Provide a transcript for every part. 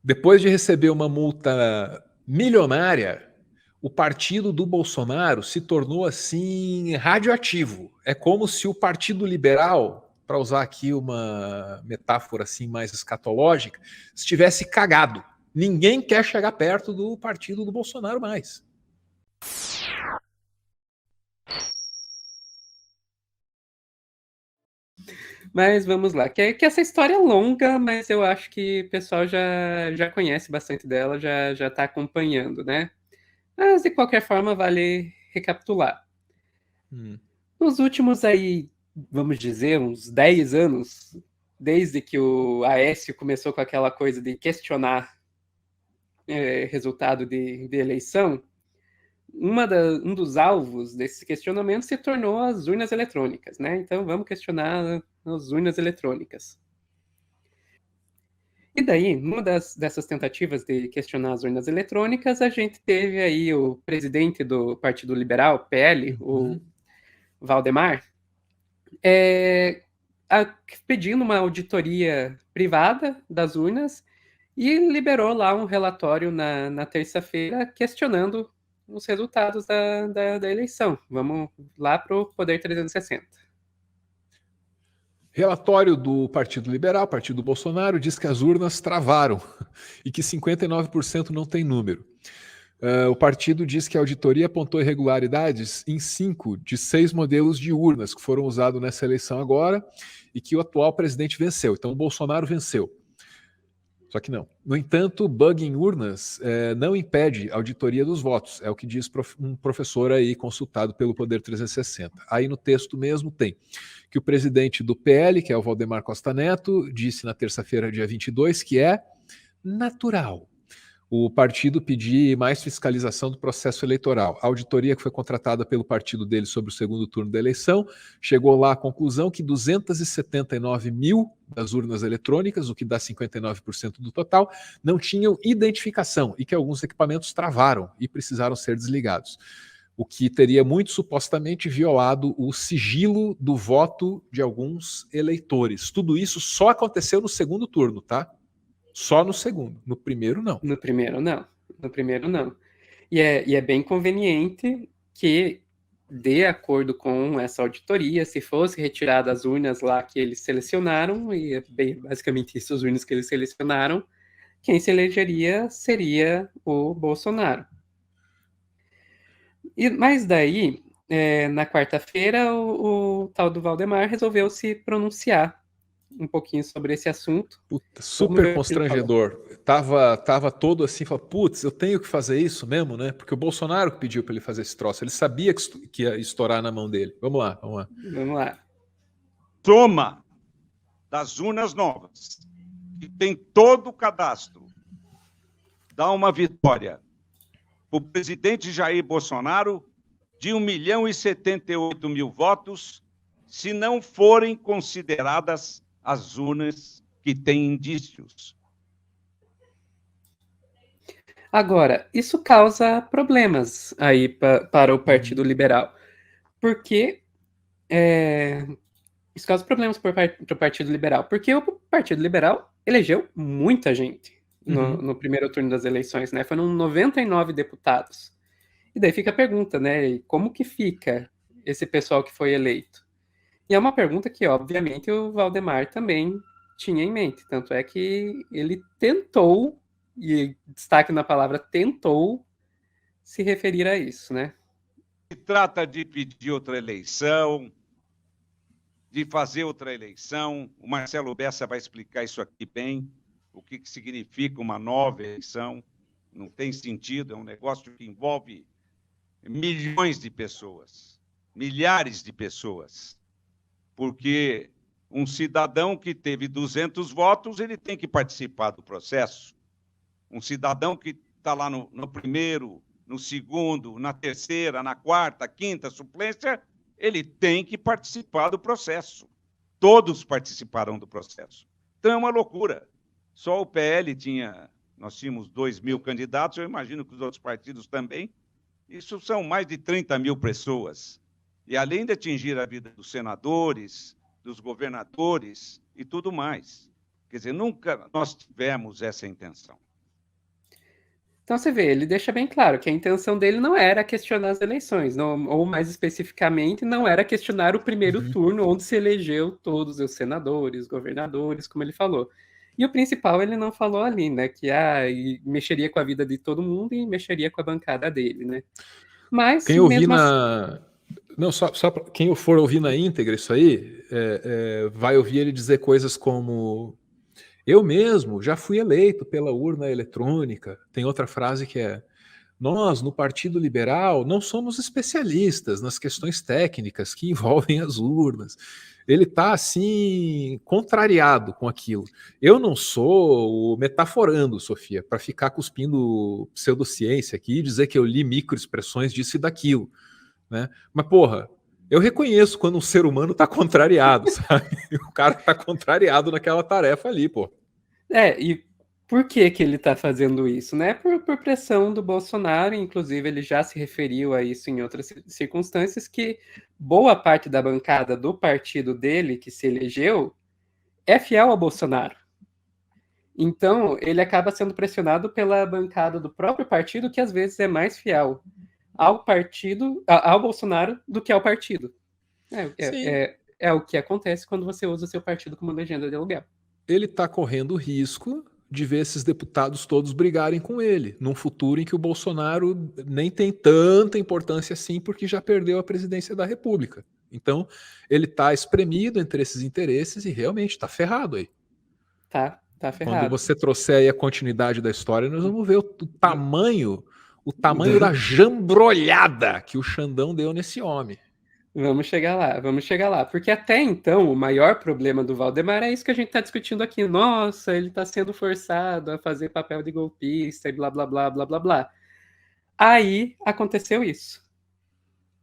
Depois de receber uma multa milionária, o partido do Bolsonaro se tornou assim radioativo. É como se o Partido Liberal, para usar aqui uma metáfora assim mais escatológica, estivesse cagado. Ninguém quer chegar perto do partido do Bolsonaro mais. Mas vamos lá, que essa história é longa, mas eu acho que o pessoal já conhece bastante dela, já está acompanhando, né? Mas, de qualquer forma, vale recapitular. Nos últimos aí, vamos dizer, uns 10 anos, desde que o Aécio começou com aquela coisa de questionar resultado de eleição, um dos alvos desse questionamento se tornou as urnas eletrônicas, né? Então, vamos questionar as urnas eletrônicas. E daí, numa dessas tentativas de questionar as urnas eletrônicas, a gente teve aí o presidente do Partido Liberal, PL, o Valdemar, pedindo uma auditoria privada das urnas e liberou lá um relatório na terça-feira questionando os resultados da eleição. Vamos lá para o Poder 360. Relatório do Partido Liberal, Partido Bolsonaro, diz que as urnas travaram e que 59% não tem número. O partido diz que a auditoria apontou irregularidades em 5 de 6 modelos de urnas que foram usados nessa eleição agora e que o atual presidente venceu. Então o Bolsonaro venceu. Só que não. No entanto, bug em urnas não impede a auditoria dos votos. É o que diz um professor aí consultado pelo Poder 360. Aí no texto mesmo tem que o presidente do PL, que é o Valdemar Costa Neto, disse na terça-feira, dia 22, que é natural o partido pedir mais fiscalização do processo eleitoral. A auditoria que foi contratada pelo partido dele sobre o segundo turno da eleição chegou lá à conclusão que 279 mil das urnas eletrônicas, o que dá 59% do total, não tinham identificação e que alguns equipamentos travaram e precisaram ser desligados. O que teria muito supostamente violado o sigilo do voto de alguns eleitores. Tudo isso só aconteceu no segundo turno, tá? Só no segundo. No primeiro, não. No primeiro, não. No primeiro, não. E é bem conveniente que, de acordo com essa auditoria, se fosse retirada as urnas lá que eles selecionaram, e é basicamente isso, as urnas que eles selecionaram, quem se elegeria seria o Bolsonaro. Mas daí, na quarta-feira, o tal do Valdemar resolveu se pronunciar um pouquinho sobre esse assunto. Puta, super constrangedor. Tava todo assim, falou, putz, eu tenho que fazer isso mesmo, né? Porque o Bolsonaro pediu para ele fazer esse troço. Ele sabia que ia estourar na mão dele. Vamos lá. Vamos lá. Soma das urnas novas, que tem todo o cadastro, dá uma vitória para o presidente Jair Bolsonaro de 1.078.000 votos, se não forem consideradas as urnas que têm indícios. Agora, isso causa problemas aí para o Partido Liberal, porque isso causa problemas para o Partido Liberal, porque o Partido Liberal elegeu muita gente no primeiro turno das eleições, né? Foram 99 deputados. E daí fica a pergunta, né? Como que fica esse pessoal que foi eleito? E é uma pergunta que, obviamente, o Valdemar também tinha em mente. Tanto é que ele tentou, e destaque na palavra tentou, se referir a isso, né? Se trata de pedir outra eleição, de fazer outra eleição. O Marcelo Bessa vai explicar isso aqui bem, o que significa uma nova eleição. Não tem sentido, é um negócio que envolve milhões de pessoas, milhares de pessoas, porque um cidadão que teve 200 votos, ele tem que participar do processo. Um cidadão que está lá no primeiro, no segundo, na terceira, na quarta, quinta suplência, ele tem que participar do processo. Todos participarão do processo. Então é uma loucura. Só o PL nós tínhamos 2.000 candidatos, eu imagino que os outros partidos também. Isso são mais de 30.000 pessoas. E além de atingir a vida dos senadores, dos governadores e tudo mais. Quer dizer, nunca nós tivemos essa intenção. Então você vê, ele deixa bem claro que a intenção dele não era questionar as eleições, não, ou mais especificamente, não era questionar o primeiro turno, onde se elegeu todos os senadores, governadores, como ele falou. E o principal ele não falou ali, né? Que mexeria com a vida de todo mundo e mexeria com a bancada dele, né? Mas Quem ouvir mesmo assim, na. Não, quem for ouvir na íntegra isso aí, vai ouvir ele dizer coisas como: eu mesmo já fui eleito pela urna eletrônica. Tem outra frase que é: nós, no Partido Liberal, não somos especialistas nas questões técnicas que envolvem as urnas. Ele está, assim, contrariado com aquilo. Eu não sou metaforando, Sofia, para ficar cuspindo pseudociência aqui e dizer que eu li microexpressões disso e daquilo, né? Mas, porra, eu reconheço quando um ser humano está contrariado, sabe? O cara está contrariado naquela tarefa ali, pô. e por que que ele está fazendo isso, né? Por pressão do Bolsonaro, inclusive ele já se referiu a isso em outras circunstâncias, que boa parte da bancada do partido dele, que se elegeu, é fiel ao Bolsonaro. Então, ele acaba sendo pressionado pela bancada do próprio partido, que às vezes é mais fiel ao partido, ao Bolsonaro, do que ao partido. É o que acontece quando você usa o seu partido como legenda de aluguel. Ele está correndo o risco de ver esses deputados todos brigarem com ele, num futuro em que o Bolsonaro nem tem tanta importância assim, porque já perdeu a presidência da República. Então, ele está espremido entre esses interesses e realmente está ferrado aí. Tá ferrado. Quando você trouxer aí a continuidade da história, nós vamos ver o tamanho da jambrolhada que o Xandão deu nesse homem. Vamos chegar lá. Porque até então, o maior problema do Valdemar é isso que a gente está discutindo aqui. Nossa, ele está sendo forçado a fazer papel de golpista e blá, blá, blá, blá, blá, blá. Aí aconteceu isso.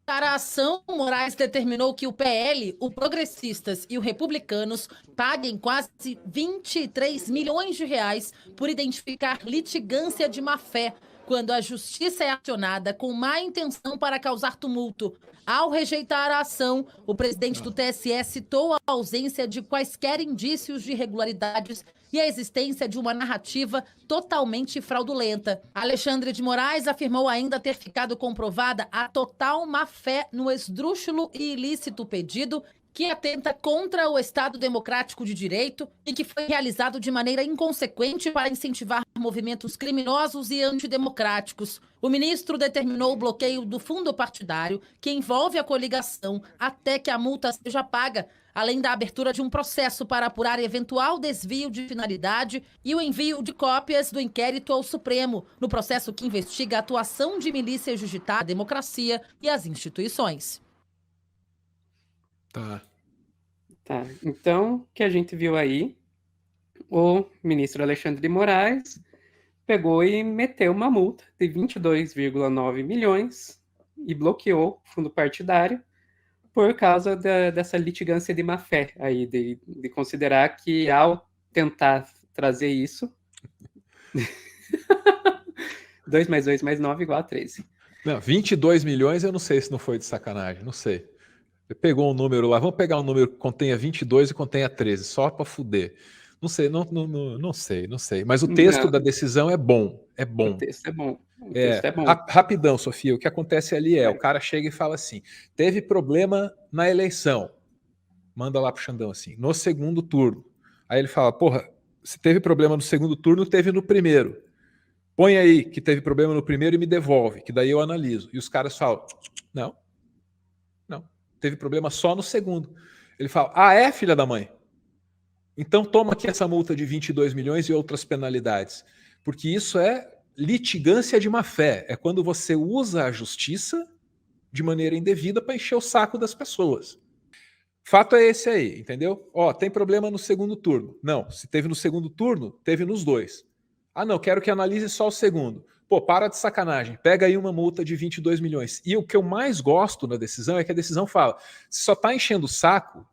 Para a ação, Moraes determinou que o PL, o Progressistas e o Republicanos paguem quase 23 milhões de reais por identificar litigância de má-fé, quando a justiça é acionada com má intenção para causar tumulto. Ao rejeitar a ação, o presidente do TSE citou a ausência de quaisquer indícios de irregularidades e a existência de uma narrativa totalmente fraudulenta. Alexandre de Moraes afirmou ainda ter ficado comprovada a total má-fé no esdrúxulo e ilícito pedido que atenta contra o Estado Democrático de Direito e que foi realizado de maneira inconsequente para incentivar movimentos criminosos e antidemocráticos. O ministro determinou o bloqueio do fundo partidário, que envolve a coligação, até que a multa seja paga, além da abertura de um processo para apurar eventual desvio de finalidade e o envio de cópias do inquérito ao Supremo, no processo que investiga a atuação de milícias digitais, a democracia e as instituições. Tá. Então, o que a gente viu aí, o ministro Alexandre de Moraes pegou e meteu uma multa de 22,9 milhões e bloqueou o fundo partidário por causa dessa litigância de má-fé aí, de considerar que ao tentar trazer isso 2 mais 2 mais 9 igual a 13. Não, 22 milhões eu não sei se não foi de sacanagem, não sei. Você pegou um número lá, vamos pegar um número que contenha 22 e contenha 13, só para fuder. Não sei, não sei. Mas o texto da decisão é bom, é bom. O texto é bom. Rapidão, Sofia, o que acontece ali o cara chega e fala assim, teve problema na eleição, manda lá pro Xandão assim, no segundo turno. Aí ele fala, porra, se teve problema no segundo turno, teve no primeiro. Põe aí que teve problema no primeiro e me devolve, que daí eu analiso. E os caras falam, não, teve problema só no segundo. Ele fala, filha da mãe? Então toma aqui essa multa de 22 milhões e outras penalidades. Porque isso é litigância de má-fé. É quando você usa a justiça de maneira indevida para encher o saco das pessoas. Fato é esse aí, entendeu? Tem problema no segundo turno. Não, se teve no segundo turno, teve nos dois. Não, quero que analise só o segundo. Pô, para de sacanagem, pega aí uma multa de 22 milhões. E o que eu mais gosto na decisão é que a decisão fala, você só está enchendo o saco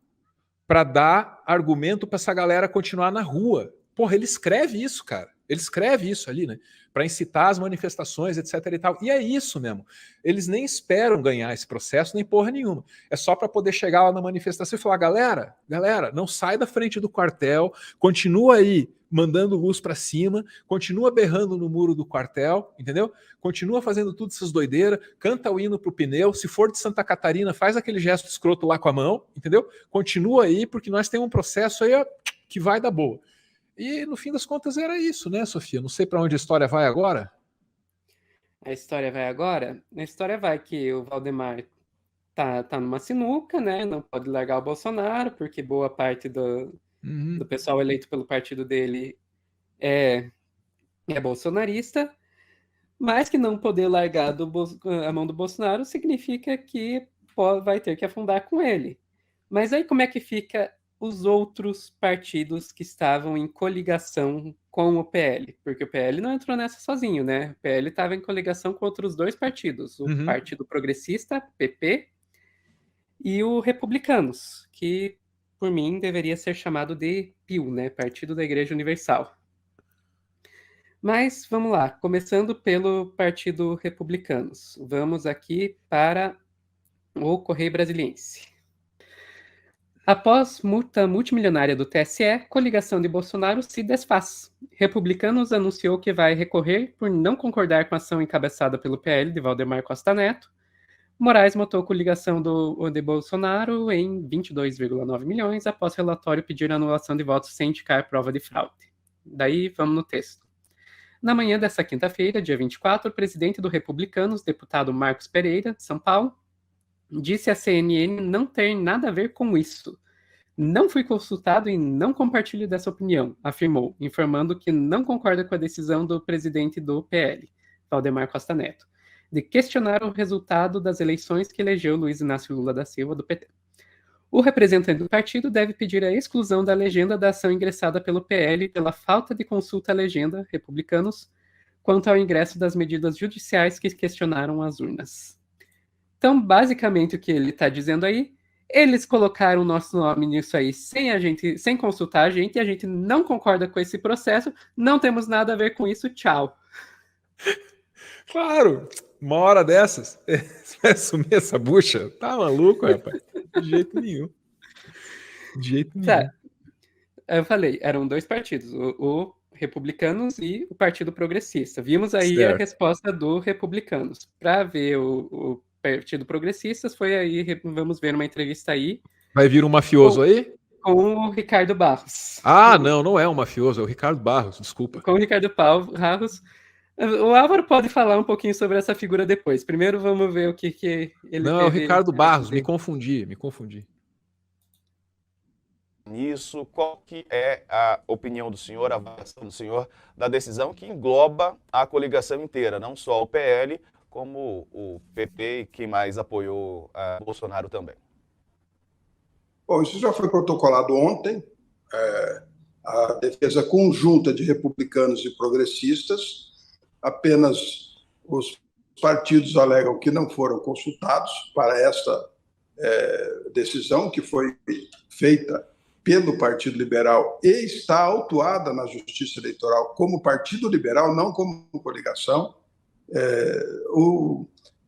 para dar argumento para essa galera continuar na rua. Porra, ele escreve isso, cara. Ele escreve isso ali, né? Para incitar as manifestações, etc. e tal. E é isso mesmo. Eles nem esperam ganhar esse processo, nem porra nenhuma. É só para poder chegar lá na manifestação e falar: galera, não sai da frente do quartel, continua aí mandando luz para cima, continua berrando no muro do quartel, entendeu? Continua fazendo tudo essas doideiras, canta o hino pro pneu, se for de Santa Catarina, faz aquele gesto escroto lá com a mão, entendeu? Continua aí, porque nós temos um processo aí, ó, que vai dar boa. E no fim das contas era isso, né, Sofia? Não sei para onde a história vai agora. A história vai agora? A história vai que o Valdemar tá numa sinuca, né? Não pode largar o Bolsonaro, porque boa parte do pessoal eleito pelo partido dele é bolsonarista, mas que não poder largar a mão do Bolsonaro significa que vai ter que afundar com ele. Mas aí como é que fica os outros partidos que estavam em coligação com o PL? Porque o PL não entrou nessa sozinho, né? O PL estava em coligação com outros dois partidos, o Partido Progressista, PP, e o Republicanos, que, por mim, deveria ser chamado de PIU, né? Partido da Igreja Universal. Mas vamos lá, começando pelo Partido Republicanos. Vamos aqui para o Correio Brasiliense. Após multa multimilionária do TSE, coligação de Bolsonaro se desfaz. Republicanos anunciou que vai recorrer por não concordar com a ação encabeçada pelo PL de Valdemar Costa Neto. Moraes montou coligação de Bolsonaro em 22,9 milhões após relatório pedir anulação de votos sem indicar prova de fraude. Daí, vamos no texto. Na manhã desta quinta-feira, dia 24, o presidente do Republicanos, deputado Marcos Pereira, de São Paulo, disse à CNN não ter nada a ver com isso. Não fui consultado e não compartilho dessa opinião, afirmou, informando que não concorda com a decisão do presidente do PL, Valdemar Costa Neto, de questionar o resultado das eleições que elegeu Luiz Inácio Lula da Silva, do PT. O representante do partido deve pedir a exclusão da legenda da ação ingressada pelo PL pela falta de consulta à legenda, republicanos, quanto ao ingresso das medidas judiciais que questionaram as urnas. Então, basicamente, o que ele está dizendo aí, eles colocaram o nosso nome nisso aí sem consultar a gente não concorda com esse processo, não temos nada a ver com isso, tchau. Claro, uma hora dessas, vai sumir essa bucha? Tá maluco, rapaz? De jeito nenhum. De jeito nenhum. Tá. Eu falei, eram dois partidos, o Republicanos e o Partido Progressista. Vimos aí certo. A resposta do Republicanos. Para ver o Partido Progressistas, foi aí, vamos ver uma entrevista aí. Vai vir um mafioso aí? Com o Ricardo Barros. Ah, não é um mafioso, é o Ricardo Barros, desculpa. Com o Ricardo Barros. O Álvaro pode falar um pouquinho sobre essa figura depois. Primeiro vamos ver o que ele Não, é o Ricardo Barros, me confundi. Nisso, qual que é a opinião do senhor, a avaliação do senhor da decisão que engloba a coligação inteira, não só o PL, como o PP e quem mais apoiou a Bolsonaro também? Bom, isso já foi protocolado ontem. A defesa conjunta de republicanos e progressistas, apenas os partidos alegam que não foram consultados para essa decisão que foi feita pelo Partido Liberal e está autuada na Justiça Eleitoral como Partido Liberal, não como coligação.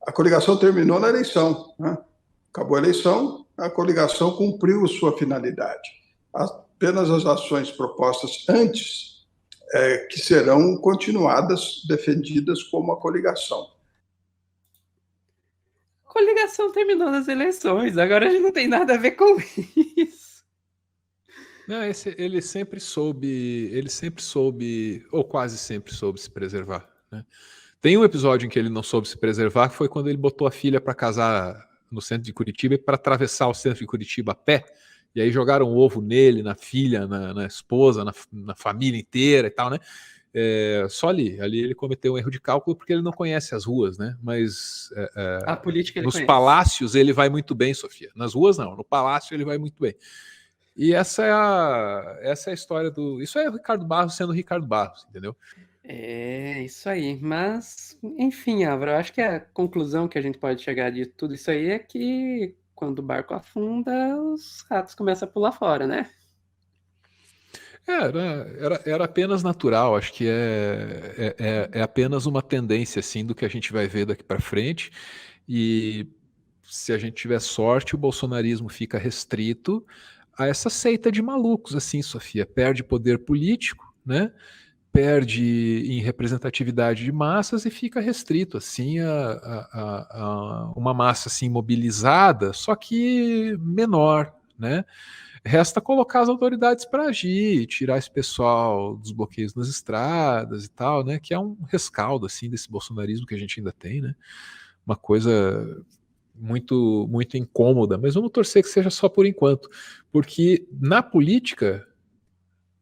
A coligação terminou na eleição, né? Acabou a eleição, a coligação cumpriu sua finalidade. Apenas as ações propostas antes que serão continuadas, defendidas como a coligação. A coligação terminou nas eleições, agora a gente não tem nada a ver com isso. Não, ele sempre soube, ou quase sempre soube se preservar, né? Tem um episódio em que ele não soube se preservar, que foi quando ele botou a filha para casar no centro de Curitiba e para atravessar o centro de Curitiba a pé, e aí jogaram ovo nele, na filha, na esposa, na família inteira e tal, né? Só ali ele cometeu um erro de cálculo porque ele não conhece as ruas, né? Mas a política ele nos conhece. Palácios ele vai muito bem, Sofia. Nas ruas não, no palácio ele vai muito bem. E essa é a história do... Isso é o Ricardo Barros sendo o Ricardo Barros, entendeu? É, isso aí. Mas, enfim, Álvaro, eu acho que a conclusão que a gente pode chegar de tudo isso aí é que quando o barco afunda, os ratos começam a pular fora, né? Era apenas natural, acho que é apenas uma tendência assim, do que a gente vai ver daqui para frente, e se a gente tiver sorte, o bolsonarismo fica restrito a essa seita de malucos, assim, Sofia, perde poder político, né? Perde em representatividade de massas e fica restrito assim a uma massa assim mobilizada, só que menor, né? Resta colocar as autoridades para agir, tirar esse pessoal dos bloqueios nas estradas e tal, né? Que é um rescaldo assim desse bolsonarismo que a gente ainda tem, né? Uma coisa muito muito incômoda, mas vamos torcer que seja só por enquanto, porque na política,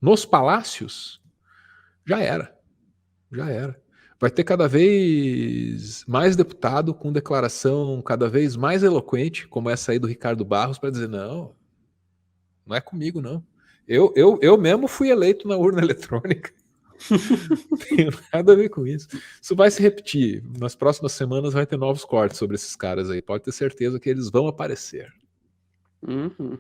nos palácios, já era. Já era. Vai ter cada vez mais deputado com declaração cada vez mais eloquente, como essa aí do Ricardo Barros, para dizer: não, não é comigo, não. Eu mesmo fui eleito na urna eletrônica. Não tenho nada a ver com isso. Isso vai se repetir. Nas próximas semanas vai ter novos cortes sobre esses caras aí. Pode ter certeza que eles vão aparecer. Uhum.